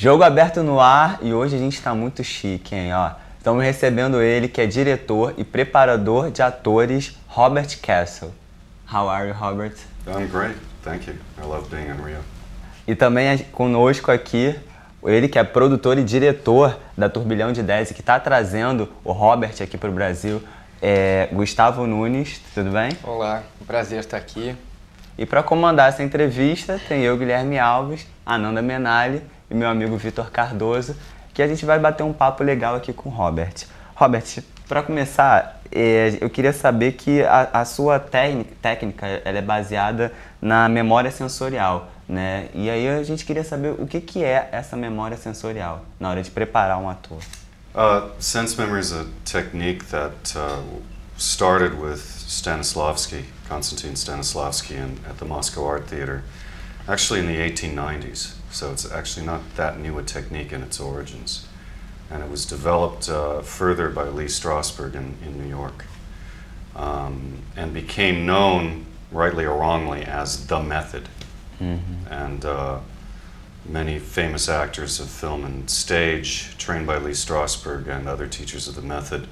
Jogo aberto no ar e hoje a gente está muito chique, hein? Ó, estamos recebendo ele, que é diretor e preparador de atores, Robert Castle. How are you, Robert? I'm great, thank you. I love being in Rio. E também conosco aqui, ele que é produtor e diretor da Turbilhão de 10 e que está trazendo o Robert aqui para o Brasil, é Gustavo Nunes, tudo bem? Olá, um prazer estar aqui. E para comandar essa entrevista tem eu, Guilherme Alves, Ananda Menali e meu amigo Vitor Cardozo, que a gente vai bater um papo legal aqui com o Robert. Robert, para começar, eu queria saber que a sua técnica ela é baseada na memória sensorial, né? E aí a gente queria saber o que é essa memória sensorial na hora de preparar um ator. Sense memory is a technique that started with Konstantin Stanislavski at the Moscow Art Theater, actually in the 1890s. So it's actually not that new a technique in its origins. And it was developed further by Lee Strasberg in New York, and became known, rightly or wrongly, as the method. Mm-hmm. And many famous actors of film and stage, trained by Lee Strasberg and other teachers of the method,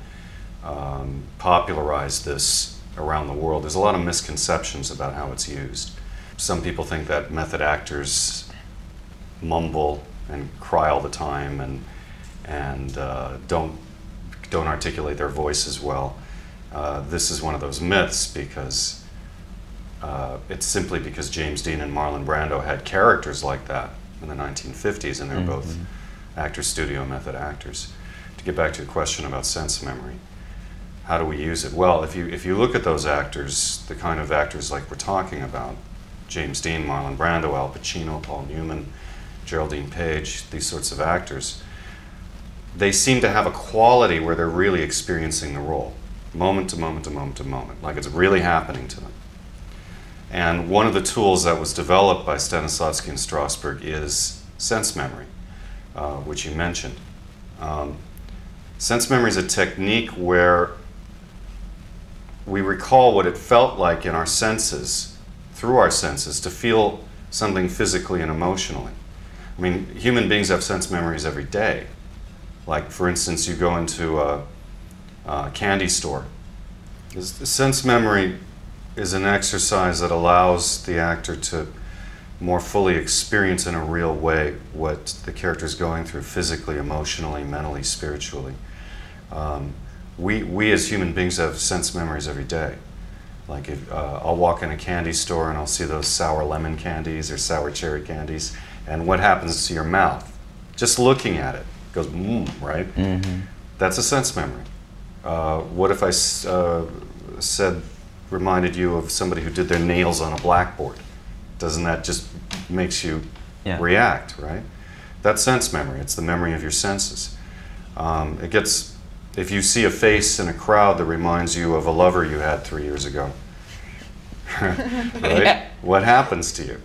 popularized this around the world. There's a lot of misconceptions about how it's used. Some people think that method actors mumble and cry all the time and don't articulate their voice as well. This is one of those myths because it's simply because James Dean and Marlon Brando had characters like that in the 1950s, and they were both actor studio method actors. To get back to your question about sense memory, how do we use it? Well, if you look at those actors, the kind of actors like we're talking about, James Dean, Marlon Brando, Al Pacino, Paul Newman, Geraldine Page, these sorts of actors, they seem to have a quality where they're really experiencing the role, moment to moment to moment to moment, like it's really happening to them. And one of the tools that was developed by Stanislavski and Strasberg is sense memory, which you mentioned. Sense memory is a technique where we recall what it felt like in our senses, through our senses, to feel something physically and emotionally. I mean, human beings have sense memories every day. Like, for instance, you go into a candy store. The sense memory is an exercise that allows the actor to more fully experience in a real way what the character is going through physically, emotionally, mentally, spiritually. We as human beings have sense memories every day. Like I'll walk in a candy store and I'll see those sour lemon candies or sour cherry candies, and what happens to your mouth? Just looking at it goes right? Mm-hmm. That's a sense memory. What if I reminded you of somebody who did their nails on a blackboard? Doesn't that just makes you react, right? That's sense memory. It's the memory of your senses. If you see a face in a crowd that reminds you of a lover you had 3 years ago, right? Yeah. What happens to you?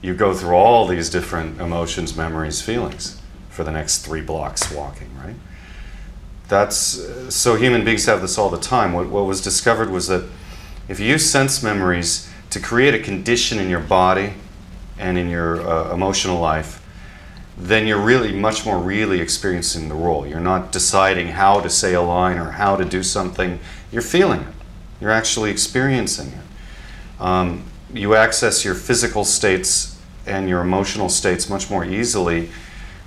You go through all these different emotions, memories, feelings for the next 3 blocks walking, right? So human beings have this all the time. What was discovered was that if you use sense memories to create a condition in your body and in your emotional life, then you're really much more really experiencing the role. You're not deciding how to say a line or how to do something. You're feeling it. You're actually experiencing it. You access your physical states and your emotional states much more easily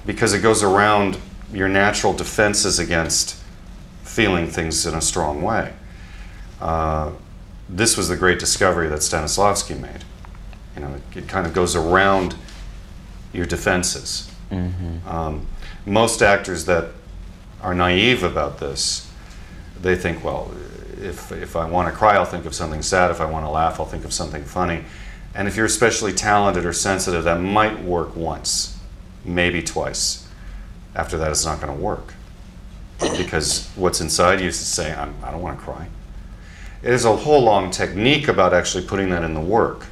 because it goes around your natural defenses against feeling things in a strong way. This was the great discovery that Stanislavski made. You know, it kind of goes around your defenses. Mm-hmm. Most actors that are naive about this, they think, well, if I want to cry, I'll think of something sad. If I want to laugh, I'll think of something funny. And if you're especially talented or sensitive, that might work once, maybe twice. After that, it's not going to work. Because what's inside you is to say, I don't want to cry. There's a whole long technique about actually putting that in the work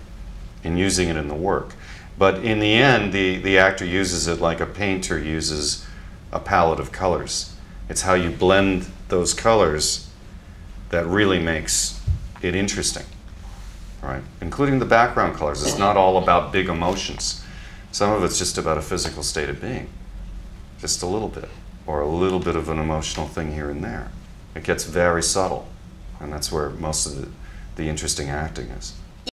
and using it in the work. But in the end, the actor uses it like a painter uses a palette of colors. It's how you blend those colors that really makes it interesting, right? Including the background colors. It's not all about big emotions. Some of it's just about a physical state of being. just a little bit, or a little bit of an emotional thing here and there. It gets very subtle, and that's where most of the interesting acting is.